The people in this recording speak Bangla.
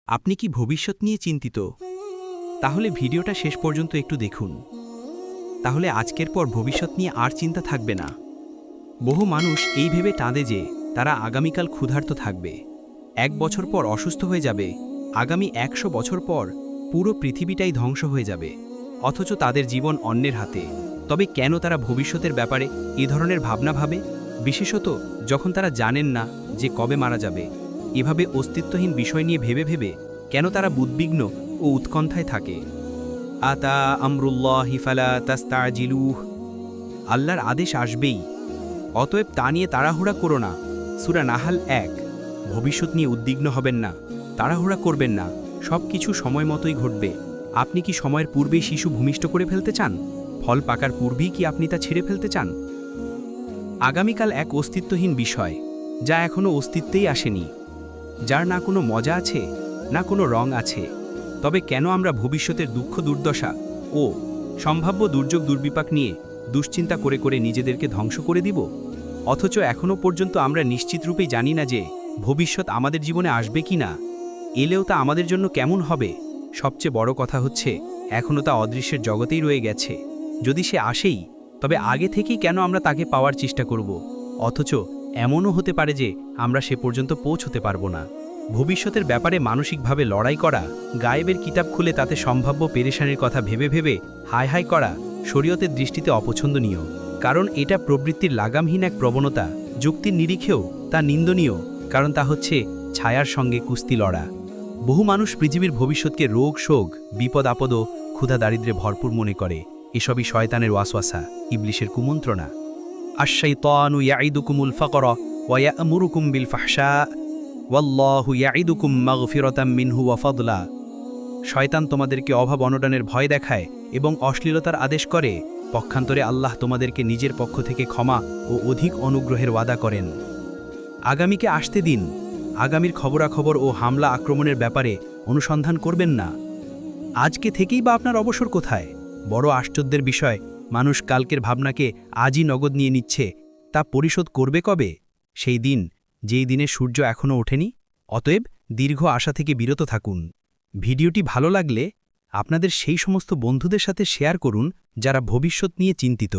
আপনি কি ভবিষ্যৎ নিয়ে চিন্তিত? তাহলে ভিডিওটা শেষ পর্যন্ত একটু দেখুন। তাহলে আজকের পর ভবিষ্যৎ নিয়ে আর চিন্তা থাকবে না। বহু মানুষ এই ভেবে টাঁদে যে তারা আগামীকাল ক্ষুধার্ত থাকবে, 1 বছর পর অসুস্থ হয়ে যাবে, আগামী 100 বছর পর পুরো পৃথিবীটাই ধ্বংস হয়ে যাবে, অথচ তাদের জীবন অন্যের হাতে। তবে কেন তারা ভবিষ্যতের ব্যাপারে এ ধরনের ভাবনা ভাবে, বিশেষত যখন তারা জানেন না যে কবে মারা যাবে? এভাবে অস্তিত্বহীন বিষয় নিয়ে ভেবে ভেবে কেন তারা উদ্বিগ্ন ও উৎকণ্ঠায় থাকে? আতা আমরুল্লাহি ফালা তাস্তাজিলুহ, আল্লাহর আদেশ আসবেই, অতএব তা নিয়ে তাড়াহুড়া করো না। সূরা নাহাল 1। ভবিষ্যৎ নিয়ে উদ্বিগ্ন হবেন না, তাড়াহুড়া করবেন না, সব কিছু সময় মতোই ঘটবে। আপনি কি সময়ের পূর্বেই শিশু ভূমিষ্ঠ করে ফেলতে চান? ফল পাকার পূর্বেই কি আপনি তা ছিঁড়ে ফেলতে চান? আগামীকাল এক অস্তিত্বহীন বিষয়, যা এখনও অস্তিত্বেই আসেনি, যার না কোনো মজা আছে, না কোনো রং আছে। তবে কেন আমরা ভবিষ্যতের দুঃখ দুর্দশা ও সম্ভাব্য দুর্যোগ দুর্বিপাক নিয়ে দুশ্চিন্তা করে করে নিজেদেরকে ধ্বংস করে দিব? অথচ এখনও পর্যন্ত আমরা নিশ্চিত রূপেই জানি না যে ভবিষ্যৎ আমাদের জীবনে আসবে কি না, এলেও তা আমাদের জন্য কেমন হবে। সবচেয়ে বড় কথা হচ্ছে, এখনও তা অদৃশ্যের জগতেই রয়ে গেছে। যদি সে আসেই, তবে আগে থেকেই কেন আমরা তাকে পাওয়ার চেষ্টা করব? অথচ এমনও হতে পারে যে আমরা সে পর্যন্ত পৌঁছতে পারব না। ভবিষ্যতের ব্যাপারে মানসিকভাবে লড়াই করা, গায়েবের কিতাব খুলে তাতে সম্ভাব্য পেরেশানির কথা ভেবে ভেবে হায় হায় করা শরীয়তের দৃষ্টিতে অপছন্দনীয়। কারণ এটা প্রবৃত্তির লাগামহীন এক প্রবণতা। যুক্তির নিরিখেও তা নিন্দনীয়, কারণ তা হচ্ছে ছায়ার সঙ্গে কুস্তি লড়া। বহু মানুষ পৃথিবীর ভবিষ্যৎকে রোগ শোক, বিপদ আপদ ও ক্ষুধা দারিদ্র্যে ভরপুর মনে করে। এসবই শয়তানের ওয়াসওয়াসা, ইবলিশের কুমন্ত্রণা। আশ-শাইতানু ইয়াইদুকুমুল ফাকরা ওয়া ইয়া'মুরুকুম বিল ফাহশা ওয়াল্লাহু ইয়াইদুকুম মাগফিরাতাম মিনহু ওয়া ফাদলা। শয়তান তোমাদেরকে অভাব অনটনের ভয় দেখায় এবং অশ্লীলতার আদেশ করে, পক্ষান্তরে আল্লাহ তোমাদেরকে নিজের পক্ষ থেকে ক্ষমা ও অধিক অনুগ্রহের ওয়াদা করেন। আগামীকে আসতে দিন। আগামীর খবরাখবর ও হামলা আক্রমণের ব্যাপারে অনুসন্ধান করবেন না। আজকে থেকেই বা আপনার অবসর কোথায়? বড় আশ্চর্যের বিষয়, মানুষ কালকের ভাবনাকে আজই নগদ নিয়ে নিচ্ছে। তা পরিশোধ করবে কবে? সেই দিন, যেই দিনে সূর্য এখনও ওঠেনি। অতএব দীর্ঘ আশা থেকে বিরত থাকুন। ভিডিওটি ভালো লাগলে আপনাদের সেই সমস্ত বন্ধুদের সাথে শেয়ার করুন যারা ভবিষ্যৎ নিয়ে চিন্তিত।